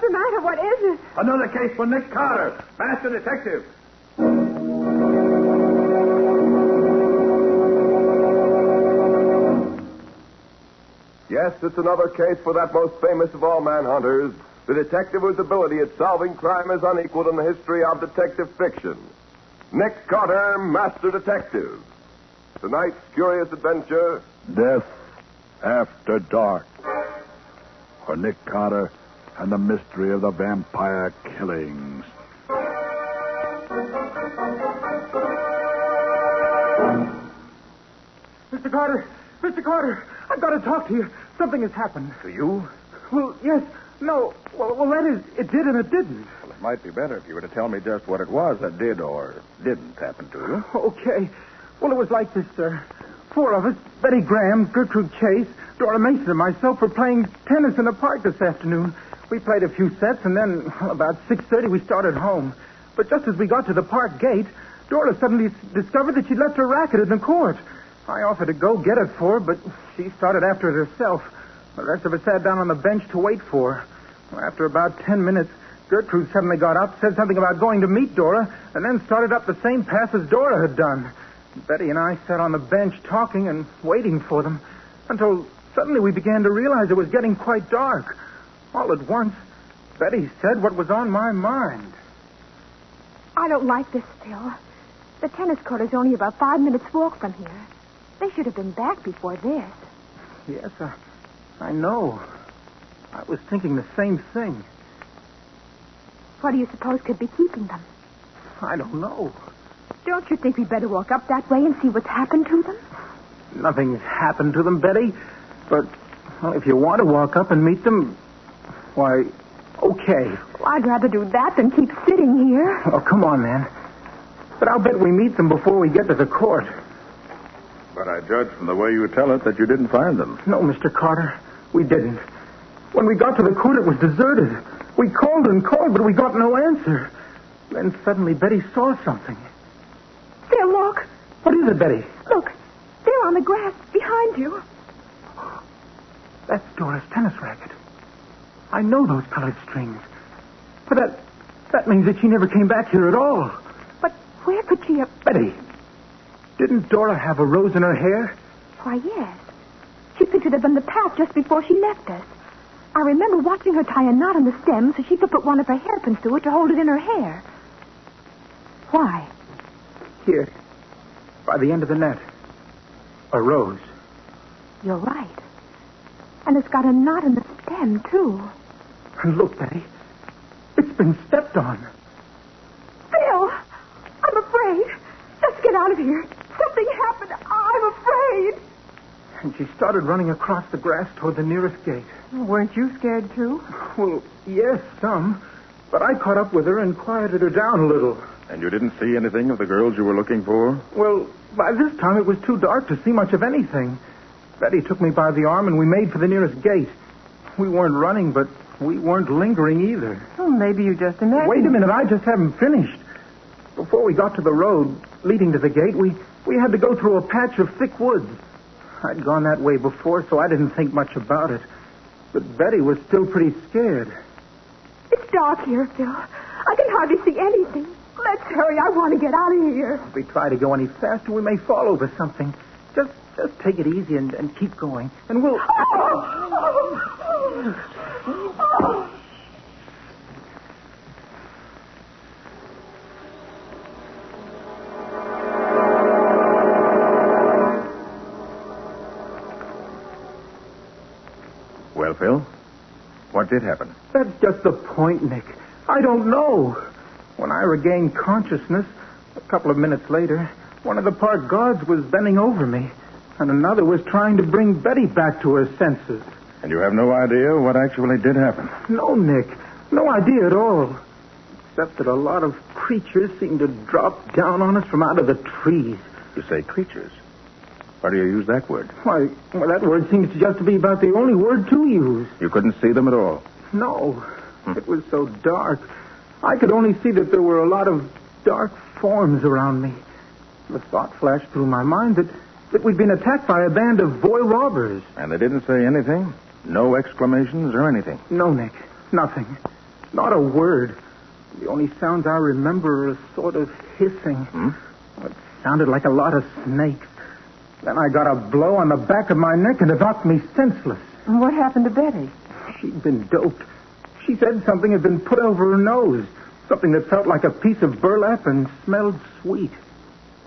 the matter? What is it? Another case for Nick Carter, master detective. Yes, it's another case for that most famous of all manhunters, the detective whose ability at solving crime is unequaled in the history of detective fiction. Nick Carter, master detective. Tonight's curious adventure... Death After Dark. For Nick Carter and the mystery of the vampire killings. Mr. Carter! Mr. Carter! I've got to talk to you. Something has happened. To you? Well, yes. No. Well, that is, it did and it didn't. Well, it might be better if you were to tell me just what it was that did or didn't happen to you. Okay. Well, it was like this, sir. 4 of us, Betty Graham, Gertrude Chase, Dora Mason, and myself were playing tennis in the park this afternoon. We played a few sets, and then about 6:30 we started home. But just as we got to the park gate, Dora suddenly discovered that she'd left her racket in the court. I offered to go get it for her, but she started after it herself. The rest of us sat down on the bench to wait for her. After about 10 minutes, Gertrude suddenly got up, said something about going to meet Dora, and then started up the same path as Dora had done. Betty and I sat on the bench talking and waiting for them until suddenly we began to realize it was getting quite dark. All at once, Betty said what was on my mind. I don't like this, Phil. The tennis court is only about 5 minutes' walk from here. They should have been back before this. Yes, I know. I was thinking the same thing. What do you suppose could be keeping them? I don't know. Don't you think we'd better walk up that way and see what's happened to them? Nothing's happened to them, Betty. But, well, if you want to walk up and meet them, why, okay. Well, I'd rather do that than keep sitting here. Oh, come on, man. But I'll bet we meet them before we get to the court. But I judge from the way you tell it that you didn't find them. No, Mr. Carter, we didn't. When we got to the court, it was deserted. We called and called, but we got no answer. Then suddenly Betty saw something. Phil, look. What is it, Betty? Look, there on the grass behind you. That's Dora's tennis racket. I know those colored strings. But that means that she never came back here at all. But where could she have... Betty, didn't Dora have a rose in her hair? Why, yes. She picked it up in the path just before she left us. I remember watching her tie a knot on the stem so she could put one of her hairpins through it to hold it in her hair. Why? Here, by the end of the net. A rose. You're right. And it's got a knot in the stem, too. And look, Betty. It's been stepped on. Phil, I'm afraid. Let's get out of here. Something happened. I'm afraid. And she started running across the grass toward the nearest gate. Weren't you scared, too? Well, yes, some. But I caught up with her and quieted her down a little. And you didn't see anything of the girls you were looking for? Well, by this time it was too dark to see much of anything. Betty took me by the arm and we made for the nearest gate. We weren't running, but we weren't lingering either. Well, maybe you just imagined... Wait a minute, I just haven't finished. Before we got to the road leading to the gate, we had to go through a patch of thick woods. I'd gone that way before, so I didn't think much about it. But Betty was still pretty scared. It's dark here, Phil. I can hardly see anything. Let's hurry. I want to get out of here. If we try to go any faster, we may fall over something. Just take it easy and keep going. And we'll... Well, Phil, what did happen? That's just the point, Nick. I don't know. When I regained consciousness, a couple of minutes later, one of the park guards was bending over me, and another was trying to bring Betty back to her senses. And you have no idea what actually did happen? No, Nick. No idea at all. Except that a lot of creatures seemed to drop down on us from out of the trees. You say creatures. Why do you use that word? Why, well, that word seems just to be about the only word to use. You couldn't see them at all? No. It was so dark. I could only see that there were a lot of dark forms around me. The thought flashed through my mind that we'd been attacked by a band of boy robbers. And they didn't say anything? No exclamations or anything? No, Nick. Nothing. Not a word. The only sounds I remember are a sort of hissing. It sounded like a lot of snakes. Then I got a blow on the back of my neck and it knocked me senseless. And what happened to Betty? She'd been doped. She said something had been put over her nose. Something that felt like a piece of burlap and smelled sweet.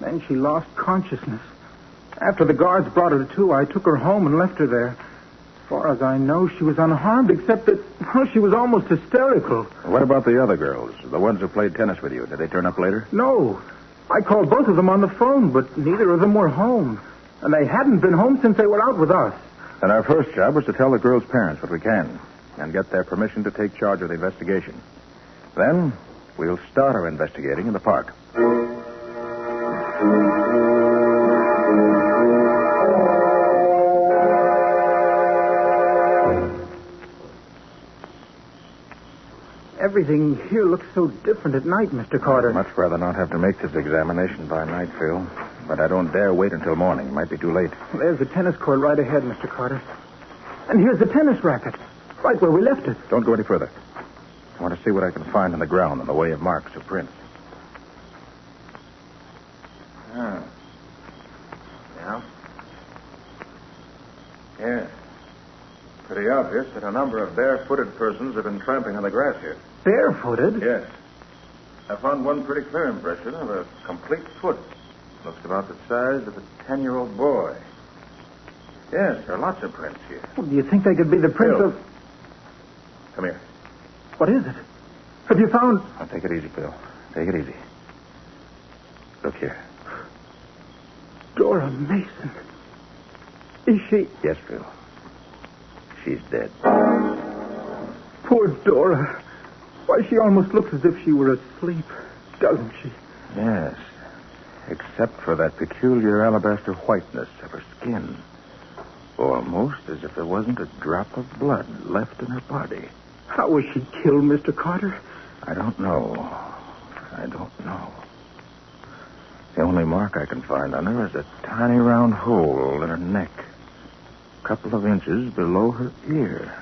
Then she lost consciousness. After the guards brought her to, I took her home and left her there. As far as I know, she was unharmed, except that she was almost hysterical. What about the other girls, the ones who played tennis with you? Did they turn up later? No. I called both of them on the phone, but neither of them were home. And they hadn't been home since they were out with us. And our first job was to tell the girls' parents what we can and get their permission to take charge of the investigation. Then we'll start our investigating in the park. Everything here looks so different at night, Mr. Carter. I'd much rather not have to make this examination by night, Phil. But I don't dare wait until morning. It might be too late. There's the tennis court right ahead, Mr. Carter. And here's the tennis racket, right where we left it. Don't go any further. I want to see what I can find on the ground in the way of marks or prints. Yeah. Yes. Pretty obvious that a number of barefooted persons have been tramping on the grass here. Barefooted? Yes. I found one pretty clear impression of a complete foot. Looks about the size of a 10-year-old boy. Yes, there are lots of prints here. Well, do you think they could be the prints Phil. of... Come here. What is it? Have you found... Now, take it easy, Phil. Take it easy. Look here. Dora Mason. Is she... Yes, Phil. She's dead. Poor Dora. Why, she almost looks as if she were asleep, doesn't she? Yes. Except for that peculiar alabaster whiteness of her skin. Almost as if there wasn't a drop of blood left in her body. How was she killed, Mr. Carter? I don't know. The only mark I can find on her is a tiny round hole in her neck. A couple of inches below her ear.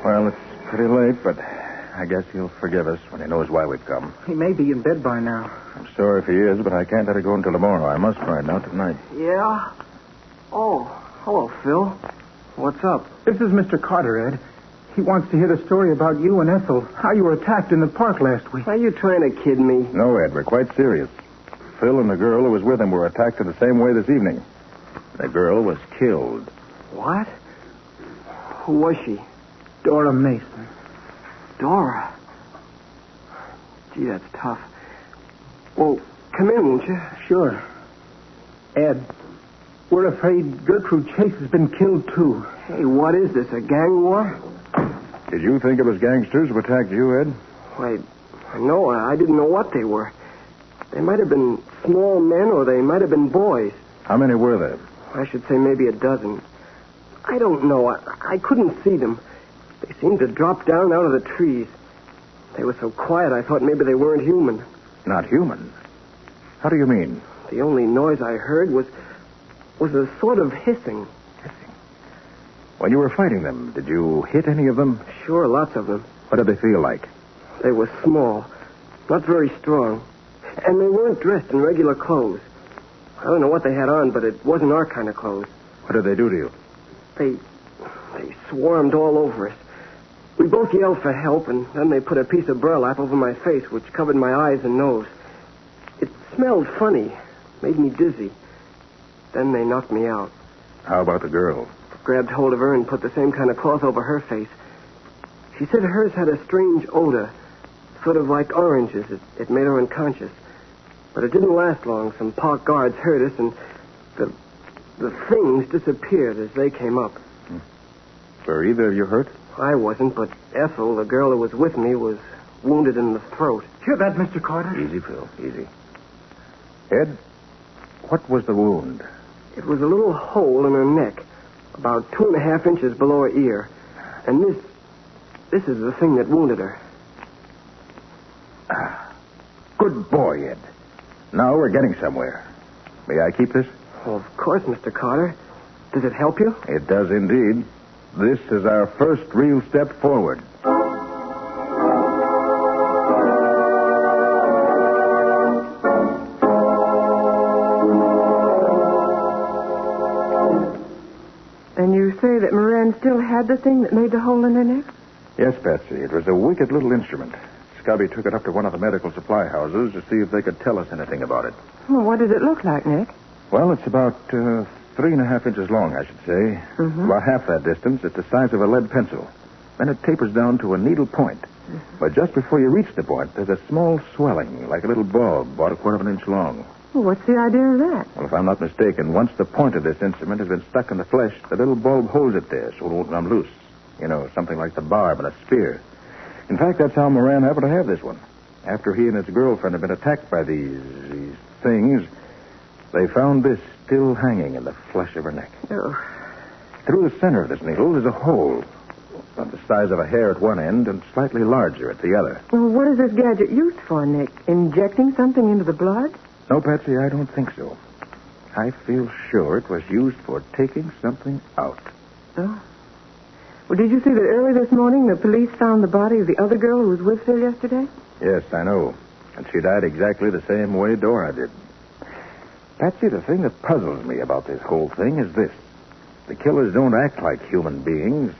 Well, it's pretty late, but I guess he'll forgive us when he knows why we've come. He may be in bed by now. I'm sorry if he is, but I can't let it go until tomorrow. I must find out tonight. Yeah? Oh, hello, Phil. What's up? This is Mr. Carter, Ed. He wants to hear the story about you and Ethel, how you were attacked in the park last week. Are you trying to kid me? No, Ed, we're quite serious. Phil and the girl who was with him were attacked in the same way this evening. The girl was killed. What? Who was she? Dora Mason. Dora? Gee, that's tough. Well, come in, won't you? Sure. Ed, we're afraid Gertrude Chase has been killed, too. Hey, what is this, a gang war? Did you think it was gangsters who attacked you, Ed? Why, no, I didn't know what they were. They might have been small men or they might have been boys. How many were there? I should say maybe a dozen. I don't know. I couldn't see them. They seemed to drop down out of the trees. They were so quiet I thought maybe they weren't human. Not human? How do you mean? The only noise I heard was a sort of hissing. When you were fighting them, did you hit any of them? Sure, lots of them. What did they feel like? They were small, not very strong. And they weren't dressed in regular clothes. I don't know what they had on, but it wasn't our kind of clothes. What did they do to you? They swarmed all over us. We both yelled for help, and then they put a piece of burlap over my face, which covered my eyes and nose. It smelled funny, made me dizzy. Then they knocked me out. How about the girl? Grabbed hold of her and put the same kind of cloth over her face. She said hers had a strange odor, sort of like oranges. It made her unconscious. But it didn't last long. Some park guards heard us, and the things disappeared as they came up. Were either of you hurt? I wasn't, but Ethel, the girl who was with me, was wounded in the throat. Hear that, Mr. Carter? Easy, Phil, easy. Ed, what was the wound? It was a little hole in her neck, about 2.5 inches below her ear. And this is the thing that wounded her. Good boy, Ed. Now we're getting somewhere. May I keep this? Well, of course, Mr. Carter. Does it help you? It does indeed. This is our first real step forward. And you say that Moran still had the thing that made the hole in her neck? Yes, Patsy. It was a wicked little instrument. Scubby took it up to one of the medical supply houses to see if they could tell us anything about it. Well, what does it look like, Nick? Well, it's about 3.5 inches long, I should say. Mm-hmm. About half that distance. It's the size of a lead pencil. Then it tapers down to a needle point. Mm-hmm. But just before you reach the point, there's a small swelling, like a little bulb, about 1/4 inch long. Well, what's the idea of that? Well, if I'm not mistaken, once the point of this instrument has been stuck in the flesh, the little bulb holds it there so it won't come loose. You know, something like the barb in a spear. In fact, that's how Moran happened to have this one. After he and his girlfriend had been attacked by these things, they found this still hanging in the flesh of her neck. Oh. Through the center of this needle is a hole, about the size of a hair at one end and slightly larger at the other. Well, what is this gadget used for, Nick? Injecting something into the blood? No, Patsy, I don't think so. I feel sure it was used for taking something out. Oh. Well, did you see that early this morning the police found the body of the other girl who was with Phil yesterday? Yes, I know. And she died exactly the same way Dora did. Patsy, the thing that puzzles me about this whole thing is this. The killers don't act like human beings,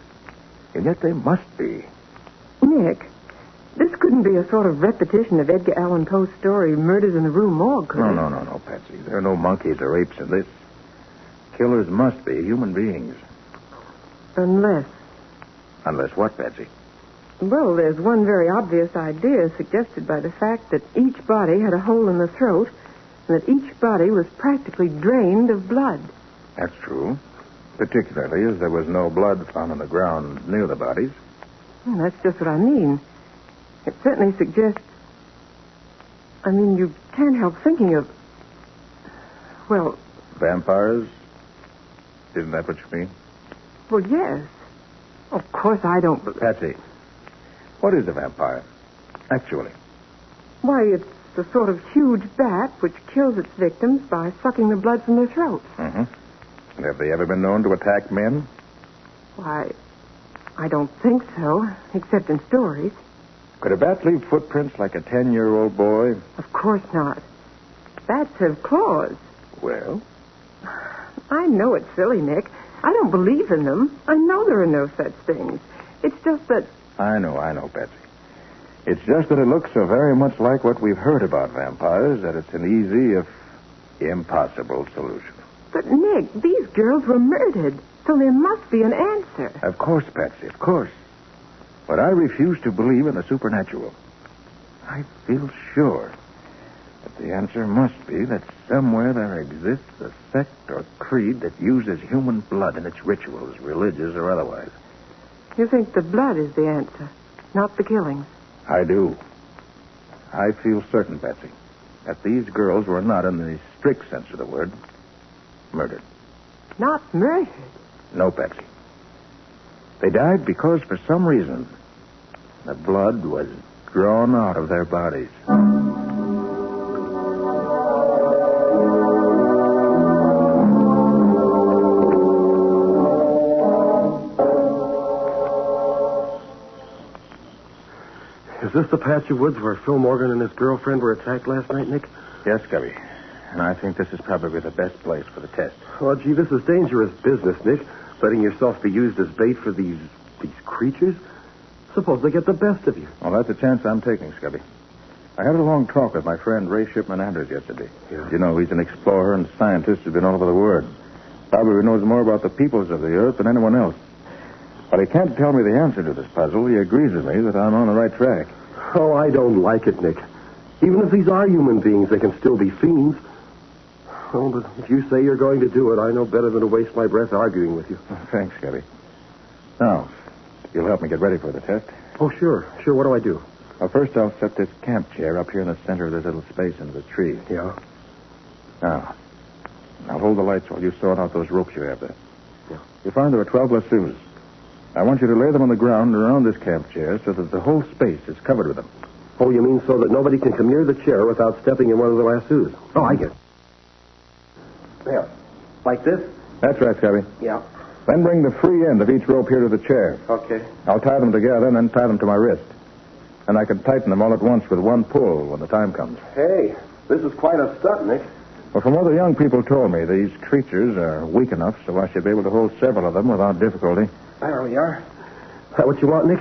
and yet they must be. Nick, this couldn't be a sort of repetition of Edgar Allan Poe's story, Murders in the Rue Morgue, could it? No, Patsy. There are no monkeys or apes in this. Killers must be human beings. Unless... Unless what, Patsy? Well, there's one very obvious idea suggested by the fact that each body had a hole in the throat and that each body was practically drained of blood. That's true. Particularly as there was no blood found on the ground near the bodies. Well, that's just what I mean. It certainly suggests... I mean, you can't help thinking of... Well... Vampires? Isn't that what you mean? Well, yes. Of course I don't... Patsy, what is a vampire, actually? Why, it's a sort of huge bat which kills its victims by sucking the blood from their throats. Mm-hmm. And have they ever been known to attack men? Why, I don't think so, except in stories. Could a bat leave footprints like a 10-year-old boy? Of course not. Bats have claws. Well? I know it's silly, Nick. I don't believe in them. I know there are no such things. It's just that... I know, Patsy. It's just that it looks so very much like what we've heard about vampires that it's an easy, if impossible, solution. But, Nick, these girls were murdered, so there must be an answer. Of course, Patsy, of course. But I refuse to believe in the supernatural. I feel sure that the answer must be that somewhere there exists a sect or creed that uses human blood in its rituals, religious or otherwise. You think the blood is the answer, not the killings? I do. I feel certain, Patsy, that these girls were not, in the strict sense of the word, murdered. Not murdered? No, Patsy. They died because, for some reason, the blood was drawn out of their bodies. Is this the patch of woods where Phil Morgan and his girlfriend were attacked last night, Nick? Yes, Scubby. And I think this is probably the best place for the test. Oh, gee, this is dangerous business, Nick. Letting yourself be used as bait for these creatures. Suppose they get the best of you. Well, that's a chance I'm taking, Scubby. I had a long talk with my friend Ray Shipman Anders yesterday. Yeah. You know, he's an explorer and scientist who's been all over the world. Probably knows more about the peoples of the earth than anyone else. But he can't tell me the answer to this puzzle. He agrees with me that I'm on the right track. Oh, I don't like it, Nick. Even if these are human beings, they can still be fiends. Oh, but if you say you're going to do it, I know better than to waste my breath arguing with you. Oh, thanks, Scubby. Now, you'll help me get ready for the test. Oh, sure. Sure, what do I do? Well, first I'll set this camp chair up here in the center of this little space into the tree. Yeah? Now, I'll hold the lights while you sort out those ropes you have there. Yeah. You'll find there are 12 lassos. I want you to lay them on the ground around this camp chair so that the whole space is covered with them. Oh, you mean so that nobody can come near the chair without stepping in one of the lassos? Oh, I get it. There. Like this? That's right, Scubby. Yeah. Then bring the free end of each rope here to the chair. Okay. I'll tie them together and then tie them to my wrist. And I can tighten them all at once with one pull when the time comes. Hey, this is quite a stunt, Nick. Well, from what the young people told me, these creatures are weak enough so I should be able to hold several of them without difficulty. There we are. Is that what you want, Nick?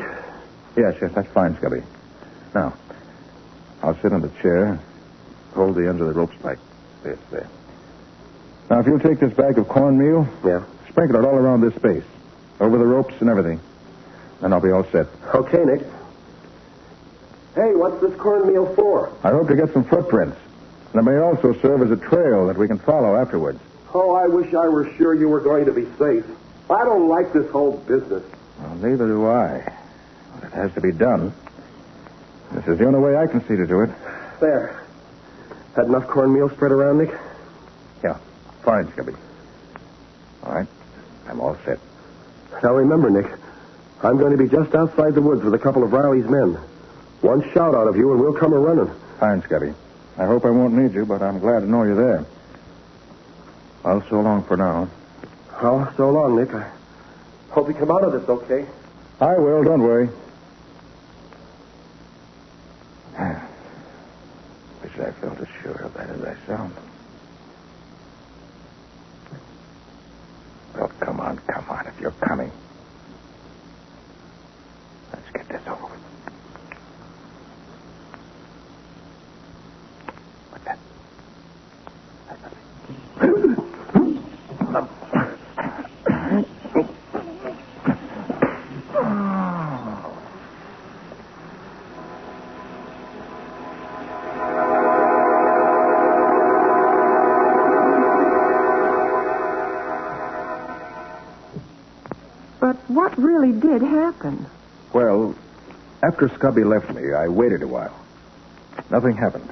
Yes, that's fine, Scubby. Now, I'll sit on the chair, hold the ends of the ropes like this, there. Now, if you'll take this bag of cornmeal, Yeah. sprinkle it all around this space, over the ropes and everything. Then I'll be all set. Okay, Nick. Hey, what's this cornmeal for? I hope to get some footprints. And it may also serve as a trail that we can follow afterwards. Oh, I wish I were sure you were going to be safe. I don't like this whole business. Well, neither do I. But it has to be done. This is the only way I can see to do it. There. Had enough cornmeal spread around, Nick? Yeah. Fine, Scubby. All right. I'm all set. Now remember, Nick, I'm going to be just outside the woods with a couple of Riley's men. One shout out of you and we'll come a-running. Fine, Scubby. I hope I won't need you, but I'm glad to know you're there. Well, so long for now. Oh, so long, Nick. I hope you come out of this okay. I will, don't worry. Wish I felt as sure of that as I sound. Well, come on, if you're coming. Let's get this over with. What's that? That's nothing. But what really did happen? Well, after Scubby left me, I waited a while. Nothing happened.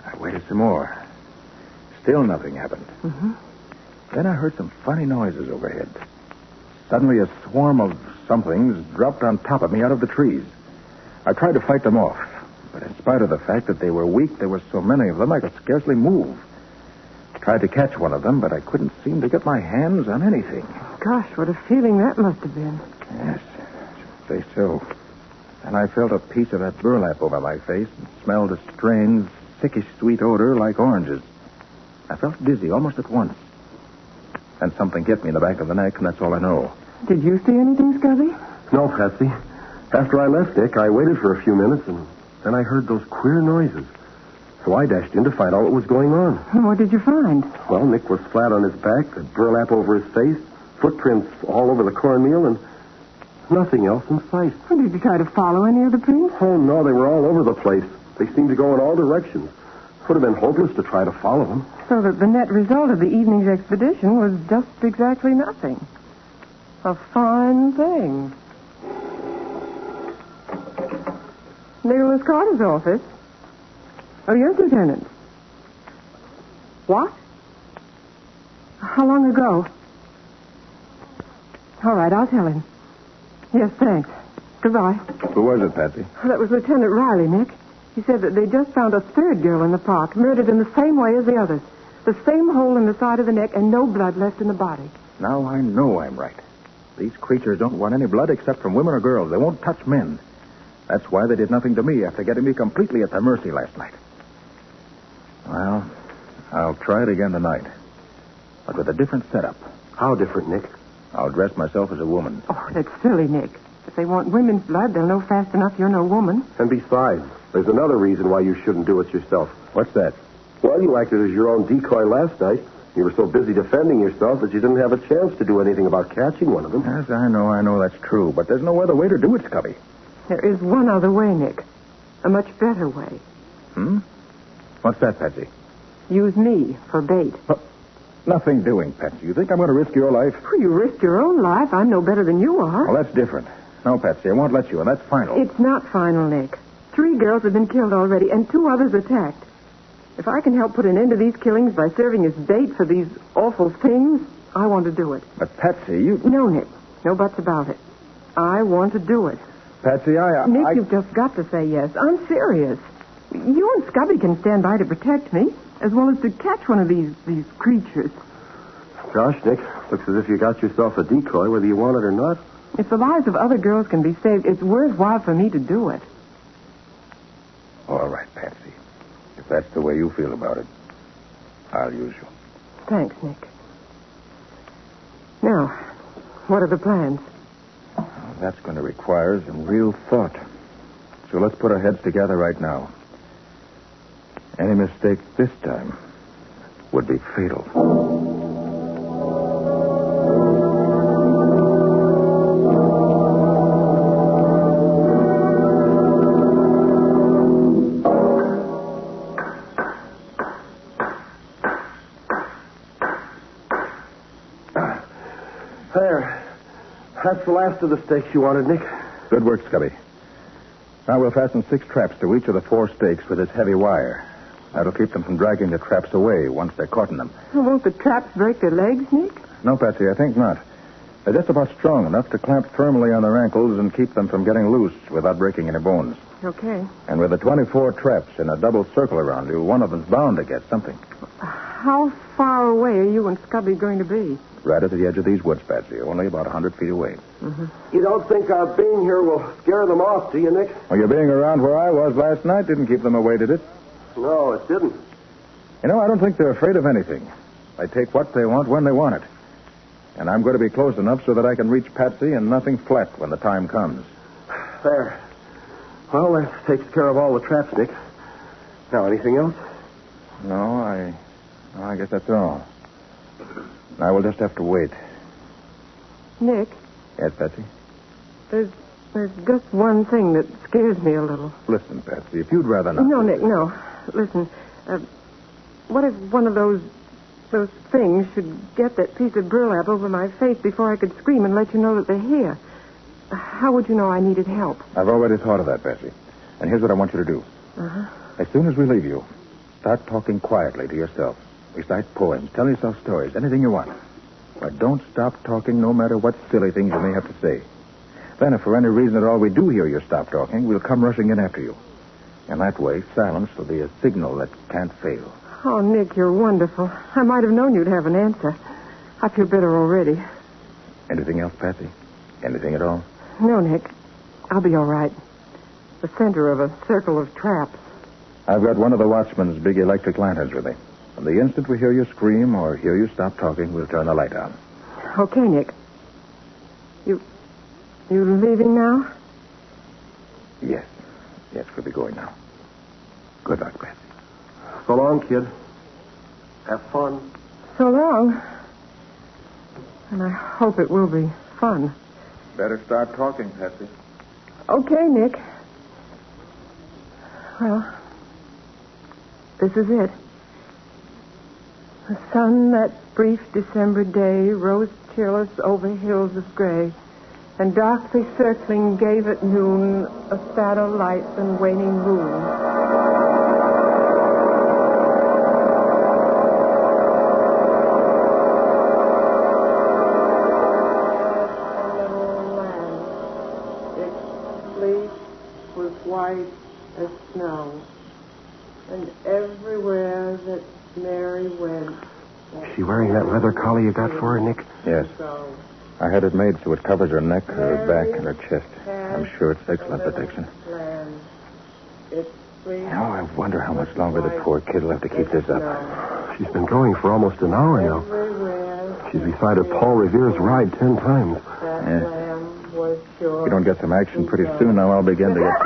I waited some more. Still nothing happened. Mm-hmm. Then I heard some funny noises overhead. Suddenly a swarm of somethings dropped on top of me out of the trees. I tried to fight them off, but in spite of the fact that they were weak, there were so many of them I could scarcely move. I tried to catch one of them, but I couldn't seem to get my hands on anything. Gosh, what a feeling that must have been. Yes, I should say so. And I felt a piece of that burlap over my face and smelled a strange, sickish sweet odor like oranges. I felt dizzy almost at once. And something hit me in the back of the neck, and that's all I know. Did you see anything, Scubby? No, Patsy. After I left Nick, I waited for a few minutes, and then I heard those queer noises. So I dashed in to find out what was going on. What did you find? Well, Nick was flat on his back, the burlap over his face, footprints all over the cornmeal, and nothing else in sight. Well, did you try to follow any of the prints? Oh, no, they were all over the place. They seemed to go in all directions. Would have been hopeless to try to follow them. So that the net result of the evening's expedition was just exactly nothing. A fine thing. Nicholas Carter's office. Oh, yes, Lieutenant. What? How long ago? All right, I'll tell him. Yes, thanks. Goodbye. Who was it, Patsy? That was Lieutenant Riley, Nick. He said that they just found a third girl in the park, murdered in the same way as the others. The same hole in the side of the neck and no blood left in the body. Now I know I'm right. These creatures don't want any blood except from women or girls. They won't touch men. That's why they did nothing to me after getting me completely at their mercy last night. Well, I'll try it again tonight. But with a different setup. How different, Nick? I'll dress myself as a woman. Oh, that's silly, Nick. If they want women's blood, they'll know fast enough you're no woman. And besides, there's another reason why you shouldn't do it yourself. What's that? Well, you acted as your own decoy last night. You were so busy defending yourself that you didn't have a chance to do anything about catching one of them. Yes, I know that's true. But there's no other way to do it, Scubby. There is one other way, Nick. A much better way. What's that, Patsy? Use me for bait. Nothing doing, Patsy. You think I'm going to risk your life? Well, you risked your own life. I'm no better than you are. Well, that's different. No, Patsy, I won't let you, and that's final. It's not final, Nick. 3 girls have been killed already, and 2 others attacked. If I can help put an end to these killings by serving as bait for these awful things, I want to do it. But, Patsy, you... No, Nick. No buts about it. I want to do it. Patsy, Nick, you've just got to say yes. I'm serious. You and Scubby can stand by to protect me, as well as to catch one of these creatures. Gosh, Nick, looks as if you got yourself a decoy, whether you want it or not. If the lives of other girls can be saved, it's worthwhile for me to do it. All right, Patsy. If that's the way you feel about it, I'll use you. Thanks, Nick. Now, what are the plans? Well, that's going to require some real thought. So let's put our heads together right now. Any mistake this time would be fatal. There. That's the last of the stakes you wanted, Nick. Good work, Scubby. Now we'll fasten 6 traps to each of the 4 stakes with this heavy wire. That'll keep them from dragging the traps away once they're caught in them. Well, won't the traps break their legs, Nick? No, Patsy, I think not. They're just about strong enough to clamp firmly on their ankles and keep them from getting loose without breaking any bones. Okay. And with the 24 traps in a double circle around you, one of them's bound to get something. How far away are you and Scubby going to be? Right at the edge of these woods, Patsy, only about 100 feet away. Mm-hmm. You don't think our being here will scare them off, do you, Nick? Well, your being around where I was last night didn't keep them away, did it? No, it didn't. You know, I don't think they're afraid of anything. They take what they want when they want it. And I'm going to be close enough so that I can reach Patsy and nothing flat when the time comes. There. Well, that takes care of all the traps, Nick. Now, anything else? No, I guess that's all. Now we'll just have to wait. Nick? Yes, Patsy? There's just one thing that scares me a little. Listen, Patsy, if you'd rather not... No, Nick, no. Listen, what if one of those things should get that piece of burlap over my face before I could scream and let you know that they're here? How would you know I needed help? I've already thought of that, Patsy. And here's what I want you to do. Uh-huh. As soon as we leave you, start talking quietly to yourself. Recite poems, tell yourself stories, anything you want. But don't stop talking no matter what silly things you may have to say. Then, if for any reason at all we do hear you stop talking, we'll come rushing in after you. And that way, silence will be a signal that can't fail. Oh, Nick, you're wonderful. I might have known you'd have an answer. I feel better already. Anything else, Patsy? Anything at all? No, Nick. I'll be all right. The center of a circle of traps. I've got one of the watchman's big electric lanterns with me. And the instant we hear you scream or hear you stop talking, we'll turn the light on. Okay, Nick. You leaving now? Yes. Yes, we'll be going now. Good luck, Patsy. So long, kid. Have fun. So long. And I hope it will be fun. Better start talking, Patsy. Okay, Nick. Well, this is it. The sun that brief December day rose cheerless over hills of gray, and darkly circling gave at noon a sadder light than waning moon. White as snow, and everywhere that Mary went. Is she wearing that leather collar you got for her, Nick? Yes. I had it made so it covers her neck, her back, and her chest. I'm sure it's excellent protection. Now I wonder how much longer the poor kid will have to keep this up. She's been going for almost an hour now. She's recited Paul Revere's Ride 10 times. Yes. If we don't get some action pretty soon, now I'll begin to get...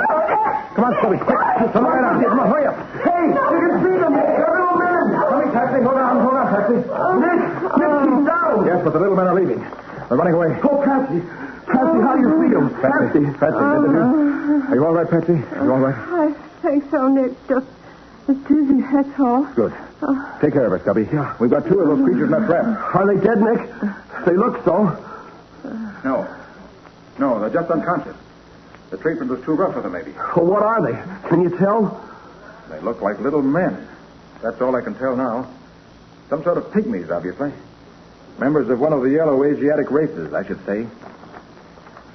Come on, Scubby, quick. Come on, right on. Come on, hurry up. Hey, you can see them. They're little men. Come on, Patsy. Hold on, Patsy. Nick, he's down. Yes, but the little men are leaving. They're running away. Oh, Patsy. Patsy, how do you feel? Patsy, good to you. Are you all right, Patsy? Are you all right? I think so, Nick. Just dizzy, that's all. Good. Take care of her, Scubby. Yeah. We've got 2 of those creatures in that trap. Are they dead, Nick? They look so. No, they're just unconscious. The treatment was too rough for them, maybe. Well, what are they? Can you tell? They look like little men. That's all I can tell now. Some sort of pygmies, obviously. Members of one of the yellow Asiatic races, I should say.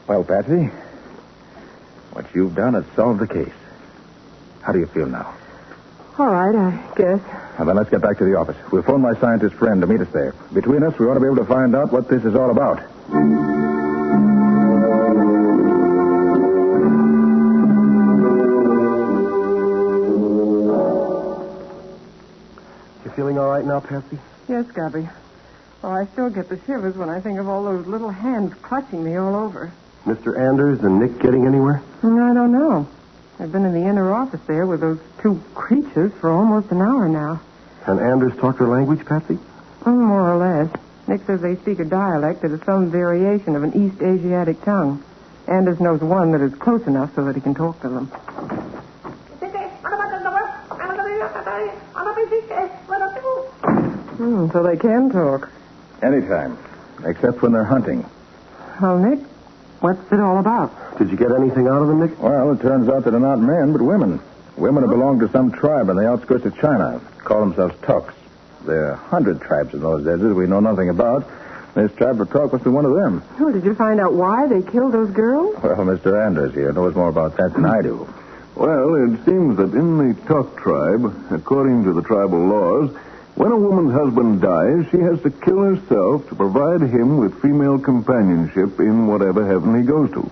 Well, Patsy, What you've done has solved the case. How do you feel now? All right, I guess. Now, then let's get back to the office. We'll phone my scientist friend to meet us there. Between us, we ought to be able to find out what this is all about. You feeling all right now, Patsy? Yes, Gabby. Oh, I still get the shivers when I think of all those little hands clutching me all over. Mr. Anders and Nick getting anywhere? I don't know. I've been in the inner office there with those two creatures for almost an hour now. Can Anders talk their language, Patsy? More or less. Nick says they speak a dialect that is some variation of an East Asiatic tongue. Anders knows one that is close enough so that he can talk to them. So they can talk. Anytime, except when they're hunting. Well, Nick, what's it all about? Did you get anything out of them, Nick? Well, it turns out that they're not men, but women. Women who belong to some tribe on the outskirts of China. Call themselves Tuks. There are 100 tribes in those deserts we know nothing about. This tribe of Tuk must be one of them. Oh, did you find out why they killed those girls? Well, Mr. Anders here knows more about that than I do. Well, it seems that in the Tuk tribe, according to the tribal laws, when a woman's husband dies, she has to kill herself to provide him with female companionship in whatever heaven he goes to.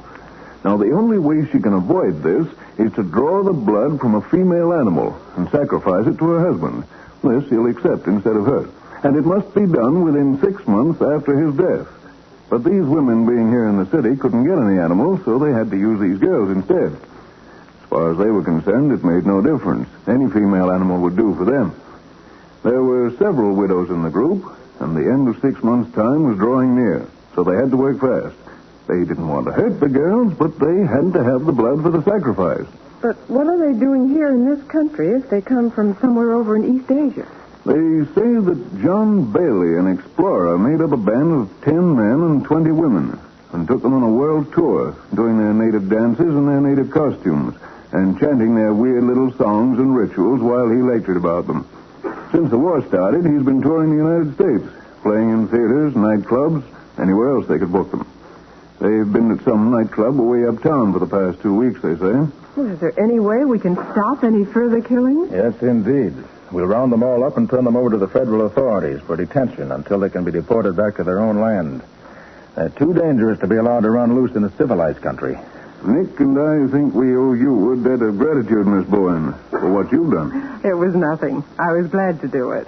Now, the only way she can avoid this is to draw the blood from a female animal and sacrifice it to her husband. This he'll accept instead of her. And it must be done within 6 months after his death. But these women being here in the city couldn't get any animals, so they had to use these girls instead. As far as they were concerned, it made no difference. Any female animal would do for them. There were several widows in the group, and the end of 6 months' time was drawing near, so they had to work fast. They didn't want to hurt the girls, but they had to have the blood for the sacrifice. But what are they doing here in this country if they come from somewhere over in East Asia? They say that John Bailey, an explorer, made up a band of 10 men and 20 women and took them on a world tour, doing their native dances and their native costumes and chanting their weird little songs and rituals while he lectured about them. Since the war started, he's been touring the United States, playing in theaters, nightclubs, anywhere else they could book them. They've been at some nightclub way uptown for the past 2 weeks, they say. Well, is there any way we can stop any further killings? Yes, indeed. We'll round them all up and turn them over to the federal authorities for detention until they can be deported back to their own land. They're too dangerous to be allowed to run loose in a civilized country. Nick and I think we owe you a debt of gratitude, Miss Bowen, for what you've done. It was nothing. I was glad to do it.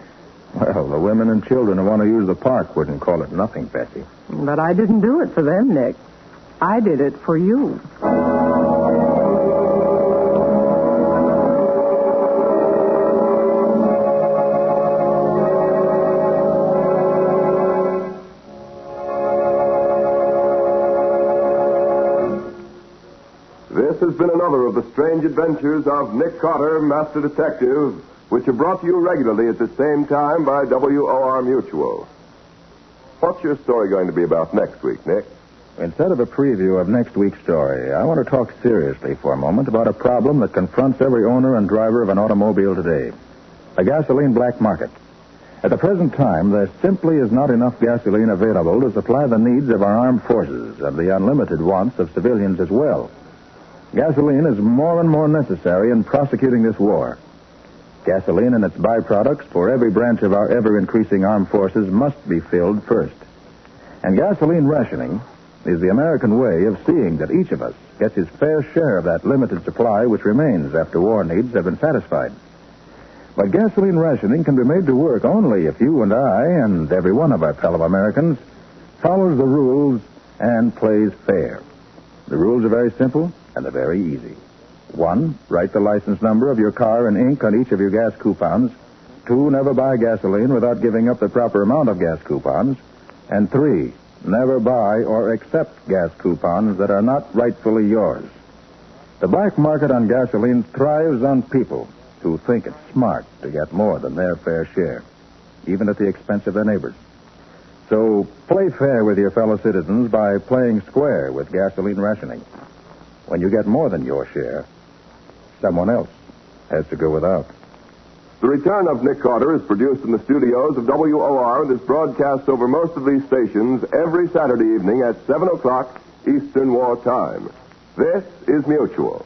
Well, the women and children who want to use the park wouldn't call it nothing, Patsy. But I didn't do it for them, Nick. I did it for you. This has been another of the strange adventures of Nick Carter, Master Detective, which are brought to you regularly at the same time by WOR Mutual. What's your story going to be about next week, Nick? Instead of a preview of next week's story, I want to talk seriously for a moment about a problem that confronts every owner and driver of an automobile today. The gasoline black market. At the present time, there simply is not enough gasoline available to supply the needs of our armed forces and the unlimited wants of civilians as well. Gasoline is more and more necessary in prosecuting this war. Gasoline and its byproducts for every branch of our ever-increasing armed forces must be filled first. And gasoline rationing is the American way of seeing that each of us gets his fair share of that limited supply which remains after war needs have been satisfied. But gasoline rationing can be made to work only if you and I and every one of our fellow Americans follows the rules and plays fair. The rules are very simple and they're very easy. 1, write the license number of your car in ink on each of your gas coupons. 2, never buy gasoline without giving up the proper amount of gas coupons. And 3, never buy or accept gas coupons that are not rightfully yours. The black market on gasoline thrives on people who think it's smart to get more than their fair share, even at the expense of their neighbors. So play fair with your fellow citizens by playing square with gasoline rationing. When you get more than your share, someone else has to go without. The return of Nick Carter is produced in the studios of WOR and is broadcast over most of these stations every Saturday evening at 7 o'clock Eastern War Time. This is Mutual.